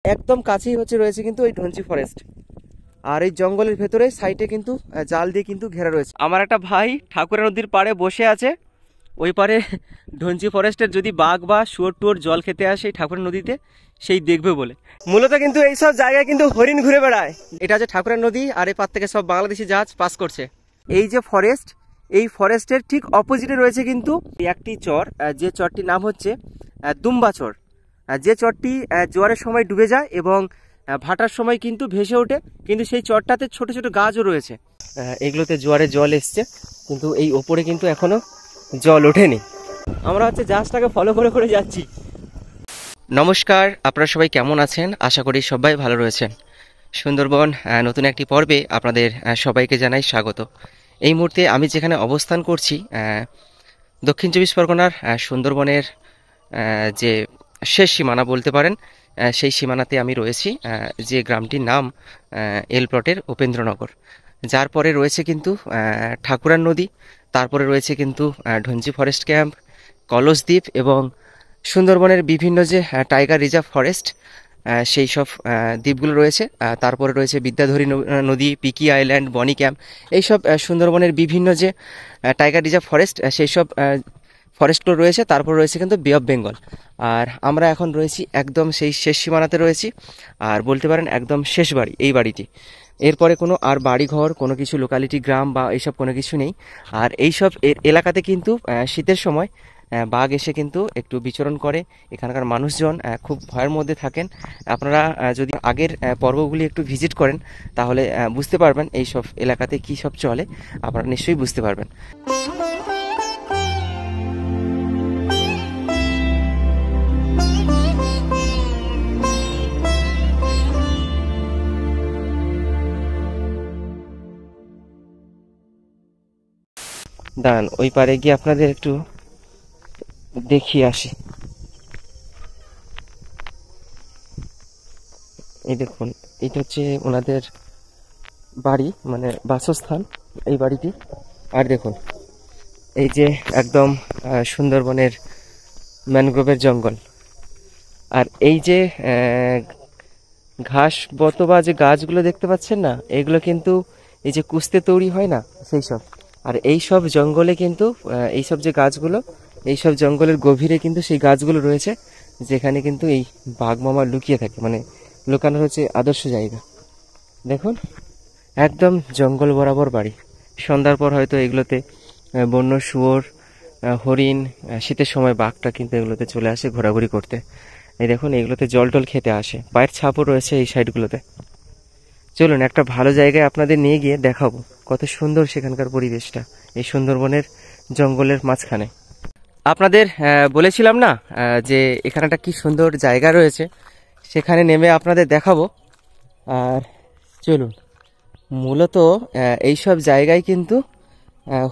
একদম কাছেই রয়েছে কিন্তু এই ধনচি ফরেস্ট। আর এই জঙ্গলের ভেতরে সাইডে কিন্তু জাল দিয়ে কিন্তু ঘেরা রয়েছে। আমার একটা ভাই ঠাকুরা নদীর পাড়ে বসে আছে, ওই পারে ধনচি ফরেস্টের যদি বাঘ বা শুয়োর টুয়োর জল খেতে আসে এই ঠাকুরা নদীতে, সেই দেখবে বলে। মূলত কিন্তু এইসব জায়গায় কিন্তু হরিণ ঘুরে বেড়ায়। এটা হচ্ছে ঠাকুরা নদী, আর এই পার থেকে সব বাংলাদেশি জাহাজ পাস করছে। এই যে ফরেস্ট, এই ফরেস্টের ঠিক অপোজিটে রয়েছে কিন্তু একটি চর, যে চরটির নাম হচ্ছে দুম্বা চর। যে চরটি জোয়ারের সময় ডুবে যায় এবং ভাটার সময় কিন্তু ভেসে ওঠে, কিন্তু সেই চরটাতে ছোট ছোট গাছও রয়েছে। এগুলোতে জোয়ারে জল এসছে, কিন্তু এই ওপরে কিন্তু এখনো জল ওঠেনি। আমরা জাহাজটাকে ফলো করে করে যাচ্ছি। নমস্কার, আপনারা সবাই কেমন আছেন? আশা করি সবাই ভালো রয়েছেন। সুন্দরবন নতুন একটি পর্বে আপনাদের সবাইকে জানাই স্বাগত। এই মুহূর্তে আমি যেখানে অবস্থান করছি, দক্ষিণ চব্বিশ পরগনার সুন্দরবনের যে শেষ সীমানা বলতে পারেন, সেই সীমানাতে আমি রয়েছি। যে গ্রামটির নাম এলপ্লটের উপেন্দ্রনগর, যার পরে রয়েছে কিন্তু ঠাকুরার নদী, তারপরে রয়েছে কিন্তু ধনচি ফরেস্ট ক্যাম্প, কলসদ্বীপ এবং সুন্দরবনের বিভিন্ন যে টাইগার রিজার্ভ ফরেস্ট, সেই সব দ্বীপগুলো রয়েছে। তারপরে রয়েছে বিদ্যাধরী নদী, পিকি আইল্যান্ড, বনি ক্যাম্প, এইসব সুন্দরবনের বিভিন্ন যে টাইগার রিজার্ভ ফরেস্ট, সেই সব ফরেস্টগুলো রয়েছে। তারপর রয়েছে কিন্তু বে অফ বেঙ্গল। আর আমরা এখন রয়েছি একদম সেই শেষ সীমানাতে রয়েছি, আর বলতে পারেন একদম শেষ বাড়ি এই বাড়িটি। এরপরে কোনো আর বাড়িঘর, কোনো কিছু লোকালিটি, গ্রাম বা এইসব কোনো কিছু নেই। আর এইসব এলাকাতে কিন্তু শীতের সময় বাঘ এসে কিন্তু একটু বিচরণ করে। এখানকার মানুষজন খুব ভয়ের মধ্যে থাকেন। আপনারা যদি আগের পর্বগুলি একটু ভিজিট করেন, তাহলে বুঝতে পারবেন এইসব এলাকাতে কী সব চলে, আপনারা নিশ্চয়ই বুঝতে পারবেন। দাঁড়ান, ওই পারে গিয়ে আপনাদের একটু দেখিয়ে আসি। এই দেখুন, এটা হচ্ছে ওনাদের বাড়ি, মানে বাসস্থান এই বাড়িটি। আর দেখুন, এই যে একদম সুন্দরবনের ম্যানগ্রোভের জঙ্গল, আর এই যে ঘাস বা যে গাছগুলো দেখতে পাচ্ছেন না, এগুলো কিন্তু এই যে কুস্তে তৈরি হয় না, সেই সব। আর এই সব জঙ্গলে কিন্তু এইসব যে গাছগুলো, এইসব জঙ্গলের গভীরে কিন্তু সেই গাছগুলো রয়েছে, যেখানে কিন্তু এই বাঘ মামা লুকিয়ে থাকে, মানে লুকানোর হচ্ছে আদর্শ জায়গা। দেখুন, একদম জঙ্গল বরাবর বাড়ি। সন্ধ্যার পর হয়তো এগুলোতে বন্য শুয়োর, হরিণ, শীতের সময় বাঘটা কিন্তু এগুলোতে চলে আসে ঘোরাঘুরি করতে। এই দেখুন, এগুলোতে জল টল খেতে আসে, পায়ের ছাপও রয়েছে এই সাইডগুলোতে। চলুন একটা ভালো জায়গায় আপনাদের নিয়ে গিয়ে দেখাবো কত সুন্দর সেখানকার পরিবেশটা, এই সুন্দরবনের জঙ্গলের মাঝখানে। আপনাদের বলেছিলাম না যে এখানে একটা কি সুন্দর জায়গা রয়েছে, সেখানে নেমে আপনাদের দেখাবো। আর চলুন, মূলত এইসব জায়গায় কিন্তু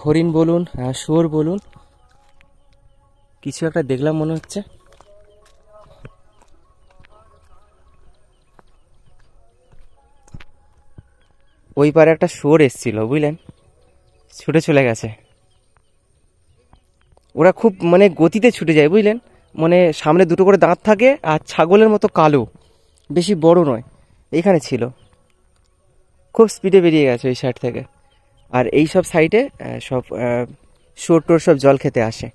হরিণ বলুন, শুয়োর বলুন, কিছু একটা দেখলাম মনে হচ্ছে। ওই পারে একটা শুয়োর এসেছিল, বুঝলেন, ছুটে চলে গেছে। ওরা খুব মানে গতিতে ছুটে যায়, বুঝলেন, মানে সামনে দুটো করে দাঁত থাকে, আর ছাগলের মতো কালো, বেশি বড় নয়। এইখানে ছিল, খুব স্পিডে বেরিয়ে গেছে ওই সাইড থেকে। আর এই সব সাইডে সব শুয়োর টোর সব জল খেতে আসে।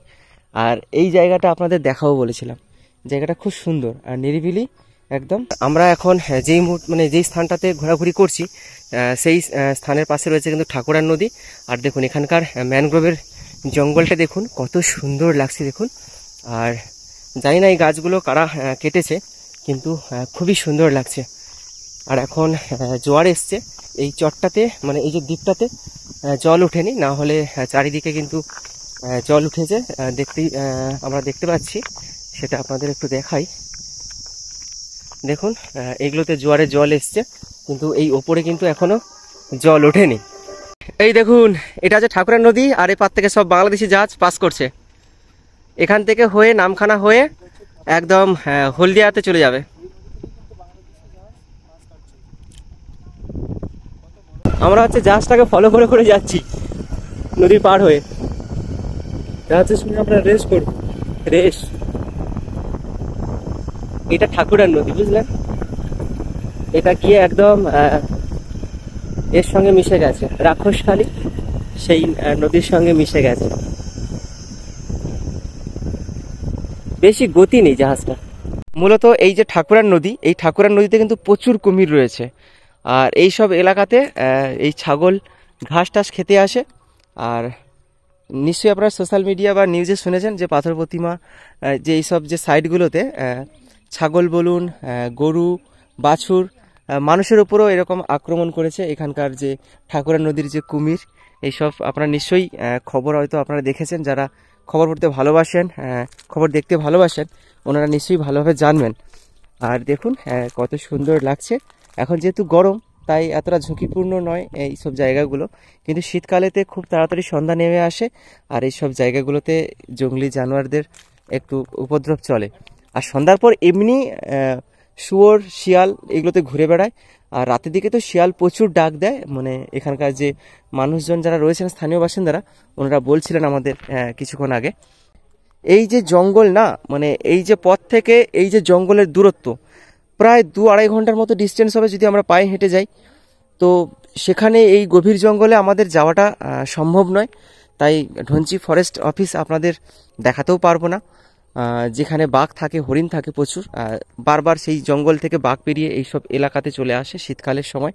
আর এই জায়গাটা আপনাদের দেখাবো বলেছিলাম, জায়গাটা খুব সুন্দর আর নিরিবিলি একদম। আমরা এখন যেই স্থানটাতে ঘোরাঘুরি করছি, সেই স্থানের পাশে রয়েছে কিন্তু ঠাকুরার নদী। আর দেখুন, এখানকার ম্যানগ্রোভের জঙ্গলটা দেখুন কত সুন্দর লাগছে, দেখুন। আর জানি না এই গাছগুলো কারা কেটেছে, কিন্তু খুবই সুন্দর লাগছে। আর এখন জোয়ার এসছে এই চরটাতে, মানে এই যে দ্বীপটাতে জল ওঠেনি, না হলে চারিদিকে কিন্তু জল উঠেছে। আমরা দেখতে পাচ্ছি, সেটা আপনাদের একটু দেখাই। দেখুন, এগুলোতে জোয়ারে জল এসছে, কিন্তু এই ওপরে কিন্তু এখনো জল ওঠেনি। এই দেখুন, এটা হচ্ছে ঠাকুরার নদী, আর এই পার থেকে সব বাংলাদেশি জাহাজ পাস করছে। এখান থেকে হয়ে নামখানা হয়ে একদম হলদিয়াতে চলে যাবে। আমরা জাহাজটাকে ফলো করে করে যাচ্ছি নদীর পার হয়ে। জাহাজের সঙ্গে আমরা রেস করব, রেস। এটা ঠাকুরার নদী, বুঝলেন। এটা গিয়ে একদম এর সঙ্গে মিশে গেছে, রাক্ষসখালী সেই নদীর সঙ্গে মিশে গেছে। বেশি গতি নেই জাহাজটা। মূলত এই যে ঠাকুরার নদী, এই ঠাকুরার নদীতে কিন্তু প্রচুর কুমির রয়েছে। আর এই সব এলাকাতে এই ছাগল ঘাস টাস খেতে আসে। আর নিশ্চয়ই আপনারা সোশ্যাল মিডিয়া বা নিউজে শুনেছেন যে পাথর প্রতিমা যে এইসব যে সাইডগুলোতে ছাগল বলুন, গরু, বাছুর, মানুষের উপরও এরকম আক্রমণ করেছে। এখানকার যে ঠাকুরার নদীর যে কুমির, এইসব আপনারা নিশ্চয়ই খবর হয়তো আপনারা দেখেছেন। যারা খবর পড়তে ভালোবাসেন, খবর দেখতে ভালোবাসেন, ওনারা নিশ্চয়ই ভালোভাবে জানবেন। আর দেখুন কত সুন্দর লাগছে। এখন যেহেতু গরম, তাই এতটা ঝুঁকিপূর্ণ নয় এই সব জায়গাগুলো, কিন্তু শীতকালেতে খুব তাড়াতাড়ি সন্ধ্যা নেমে আসে। আর এই সব জায়গাগুলোতে জঙ্গলি জানোয়ারদের একটু উপদ্রব চলে। আর সন্ধ্যার পর এমনি শুয়োর, শিয়াল এগুলোতে ঘুরে বেড়ায়। আর রাতের দিকে তো শিয়াল প্রচুর ডাক দেয়। মানে এখানকার যে মানুষজন যারা রয়েছেন, স্থানীয় বাসিন্দারা, ওনারা বলছিলেন আমাদের কিছুক্ষণ আগে, এই যে জঙ্গল না, মানে এই যে পথ থেকে এই যে জঙ্গলের দূরত্ব প্রায় 2-2.5 ঘন্টার মতো ডিস্টেন্স হবে যদি আমরা পায়ে হেঁটে যাই। তো সেখানে এই গভীর জঙ্গলে আমাদের যাওয়াটা সম্ভব নয়। তাই ঢঞ্চি ফরেস্ট অফিস আপনাদের দেখাতেও পারবো না, যেখানে বাঘ থাকে, হরিণ থাকে প্রচুর। বারবার সেই জঙ্গল থেকে বাঘ পেরিয়ে এইসব এলাকাতে চলে আসে শীতকালের সময়।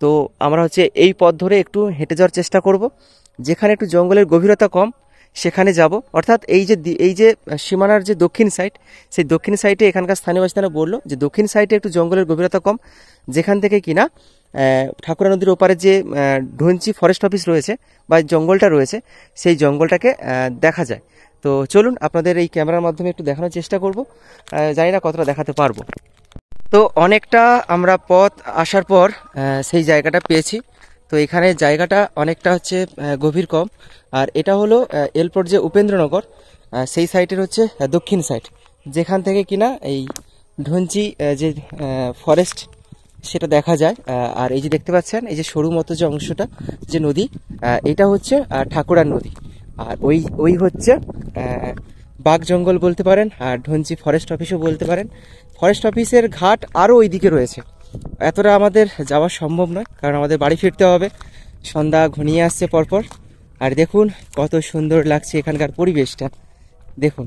তো আমরা হচ্ছে এই পথ ধরে একটু হেঁটে যাওয়ার চেষ্টা করব, যেখানে একটু জঙ্গলের গভীরতা কম সেখানে যাব। অর্থাৎ এই যে সীমানার যে দক্ষিণ সাইড, সেই দক্ষিণ সাইডে এখানকার স্থানীয় বাসিন্দারা বললো যে দক্ষিণ সাইডে একটু জঙ্গলের গভীরতা কম, যেখান থেকে কিনা ঠাকুরা নদীর ওপারে যে ঢঞ্চি ফরেস্ট অফিস রয়েছে বা জঙ্গলটা রয়েছে, সেই জঙ্গলটাকে দেখা যায়। তো চলুন আপনাদের এই ক্যামেরার মাধ্যমে একটু দেখানোর চেষ্টা করব। জানি না কতটা দেখাতে পারবো। তো অনেকটা আমরা পথ আসার পর সেই জায়গাটা পেয়েছি। তো এখানে জায়গাটা অনেকটা হচ্ছে গভীর কম। আর এটা হলো এরপর যে উপেন্দ্রনগর, সেই সাইডের হচ্ছে দক্ষিণ সাইড, যেখান থেকে কিনা এই ঢঞ্চি যে ফরেস্ট সেটা দেখা যায়। আর এই যে দেখতে পাচ্ছেন এই যে সরু মতো যে অংশটা, যে নদী, এটা হচ্ছে ঠাকুরার নদী। আর ওই হচ্ছে বাঘ জঙ্গল বলতে পারেন, আর ঢঞ্চি ফরেস্ট অফিসও বলতে পারেন। ফরেস্ট অফিসের ঘাট আরও ওই দিকে রয়েছে। এতটা আমাদের যাওয়া সম্ভব নয়, কারণ আমাদের বাড়ি ফিরতে হবে, সন্ধ্যা ঘনিয়ে আসছে পরপর। আর দেখুন কত সুন্দর লাগছে এখানকার পরিবেশটা, দেখুন।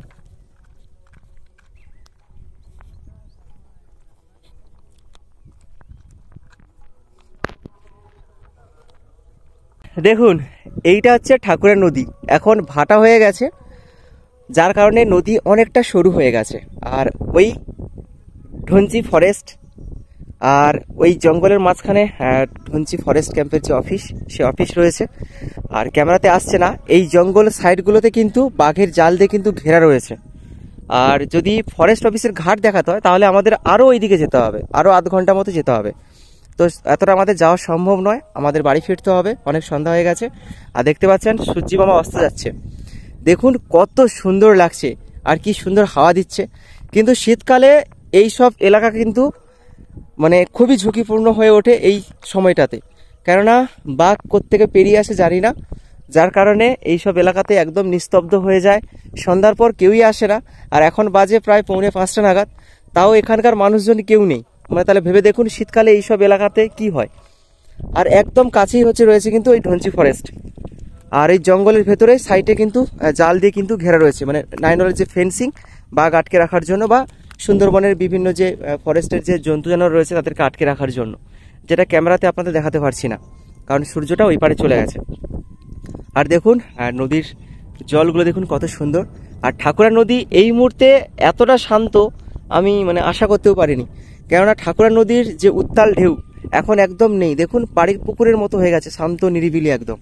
দেখুন এইটা হচ্ছে ঠাকুরের নদী, এখন ভাটা হয়ে গেছে, যার কারণে নদী অনেকটা সরু হয়ে গেছে। আর ওই ঢঞ্চি ফরেস্ট আর ওই জঙ্গলের মাঝখানে ঢঞ্চি ফরেস্ট ক্যাম্পের যে অফিস, সে অফিস রয়েছে। আর ক্যামেরাতে আসছে না, এই জঙ্গল সাইডগুলোতে কিন্তু বাঘের জাল দিয়ে কিন্তু ঘেরা রয়েছে। আর যদি ফরেস্ট অফিসের ঘাট দেখাতে হয় তাহলে আমাদের আরও ওই দিকে যেতে হবে, আরও আধ ঘন্টা মতো যেতে হবে। তো এতটা আমাদের যাওয়া সম্ভব নয়, আমাদের বাড়ি ফিরতে হবে, অনেক সন্ধ্যা হয়ে গেছে। আর দেখতে পাচ্ছেন সূর্যি মামা অস্ত যাচ্ছে, দেখুন কত সুন্দর লাগছে আর কি সুন্দর হাওয়া দিচ্ছে। কিন্তু শীতকালে এই সব এলাকা কিন্তু মানে খুবই ঝুঁকিপূর্ণ হয়ে ওঠে এই সময়টাতে, কেননা বাঘ কোত্থেকে পেরিয়ে আসে জানি না, যার কারণে এই সব এলাকাতে একদম নিস্তব্ধ হয়ে যায়। সন্ধ্যার পর কেউই আসে না। আর এখন বাজে প্রায় 4:45 নাগাদ, তাও এখানকার মানুষজন কেউ নেই। মানে তাহলে ভেবে দেখুন শীতকালে এই সব এলাকাতে কি হয়। আর একদম কাছেই রয়েছে কিন্তু ওই ঢঞ্চি ফরেস্ট। আর এই জঙ্গলের ভেতরে সাইডে কিন্তু জাল দিয়ে কিন্তু ঘেরা রয়েছে, মানে 9 যে ফেন্সিং, বাঘ আটকে রাখার জন্য বা সুন্দরবনের বিভিন্ন যে ফরেস্টের যে জন্তু জানোয়ার রয়েছে তাদেরকে আটকে রাখার জন্য, যেটা ক্যামেরাতে আপনাদের দেখাতে পারছি না, কারণ সূর্যটা ওই পারে চলে গেছে। আর দেখুন নদীর জলগুলো দেখুন কত সুন্দর। আর ঠাকুরা নদী এই মুহূর্তে এতটা শান্ত আমি মানে আশা করতেও পারিনি, কেননা ঠাকুরা নদীর যে উত্তাল ঢেউ এখন একদম নেই। দেখুন পাড়ির পুকুরের মতো হয়ে গেছে, শান্ত নিরিবিলি একদম।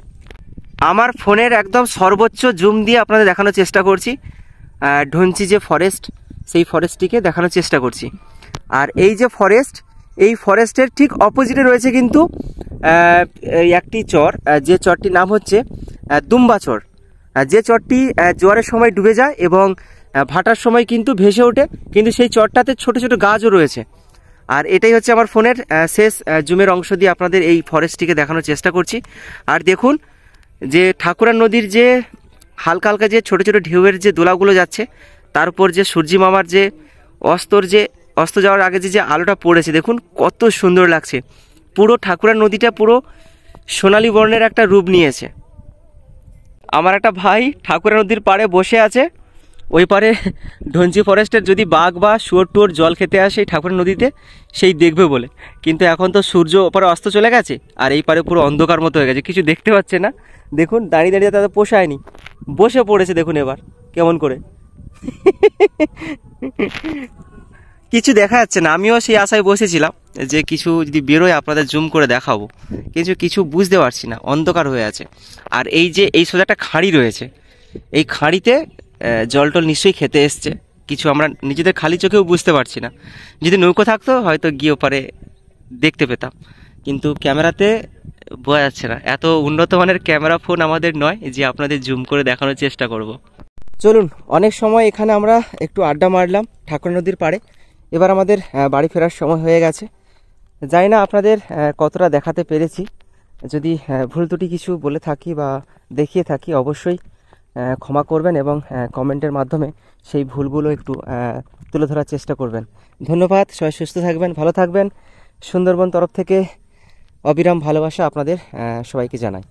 আমার ফোনের একদম সর্বোচ্চ জুম দিয়ে আপনাদের দেখানোর চেষ্টা করছি ঢঞ্চি যে ফরেস্ট, সেই ফরেস্টটিকে দেখানোর চেষ্টা করছি। আর এই যে ফরেস্ট, এই ফরেস্টের ঠিক অপোজিটে রয়েছে কিন্তু একটি চর, যে চরটির নাম হচ্ছে দুম্বা চর, যে চরটি জোয়ারের সময় ডুবে যায় এবং ভাটার সময় কিন্তু ভেসে ওঠে, কিন্তু সেই চরটাতে ছোট ছোট গাছও রয়েছে। আর এটাই হচ্ছে আমার ফোনের শেষ জুমের অংশ দিয়ে আপনাদের এই ফরেস্টটিকে দেখানোর চেষ্টা করছি। আর দেখুন যে ঠাকুরা নদীর যে হালকা হালকা যে ছোট ছোট ঢেউয়ের যে দোলাগুলো যাচ্ছে, তার উপর যে সূর্যি মামার যে অস্তর যে অস্ত যাওয়ার আগে যে আলোটা পড়েছে দেখুন কত সুন্দর লাগছে। পুরো ঠাকুরার নদীটা পুরো সোনালী বর্ণের একটা রূপ নিয়েছে। আমার একটা ভাই ঠাকুরার নদীর পাড়ে বসে আছে, ওই পারে ধনচি ফরেস্টের যদি বাঘ বা শুয়োর টুয়োর জল খেতে আসে এই ঠাকুরের নদীতে সেই দেখবে বলে, কিন্তু এখন তো সূর্য ওপারে অস্ত চলে গেছে আর এই পারে পুরো অন্ধকার মতো হয়ে গেছে, কিছু দেখতে পাচ্ছে না। দেখুন দাঁড়িয়ে দাঁড়িয়ে তাদের পোষায়নি, বসে পড়েছে দেখুন এবার কেমন করে। কিছু দেখা যাচ্ছে না। আমিও সেই আশায় বসেছিলাম যে কিছু যদি বেরোয় আপনাদের জুম করে দেখাবো, কিন্তু কিছু বুঝতে পারছি না, অন্ধকার হয়ে আছে। আর এই যে এই সোজা একটা খাঁড়ি রয়েছে, এই খাঁড়িতে জল টল নিশ্চয়ই খেতে এসছে, কিছু আমরা নিজেদের খালি চোখেও বুঝতে পারছি না। যদি নৌকো থাকতো হয়তো গিয়ে ওপারে দেখতে পেতাম, কিন্তু ক্যামেরাতে বোঝা যাচ্ছে না। এত উন্নত মানের ক্যামেরা ফোন আমাদের নয় যে আপনাদের জুম করে দেখানোর চেষ্টা করব। চলুন, অনেক সময় এখানে আমরা একটু আড্ডা মারলাম ঠাকুর নদীর পাড়ে, এবার আমাদের বাড়ি ফেরার সময় হয়ে গেছে। জানি না আপনাদের কতটা দেখাতে পেরেছি, যদি ভুল ত্রুটি কিছু বলে থাকি বা দেখিয়ে থাকি অবশ্যই ক্ষমা করবেন এবং কমেন্টের মাধ্যমে সেই ভুলগুলো একটু তুলে ধরার চেষ্টা করবেন। ধন্যবাদ, সবাই সুস্থ থাকবেন, ভালো থাকবেন। সুন্দরবন তরফ থেকে অবিরাম ভালোবাসা আপনাদের সবাইকে জানাই।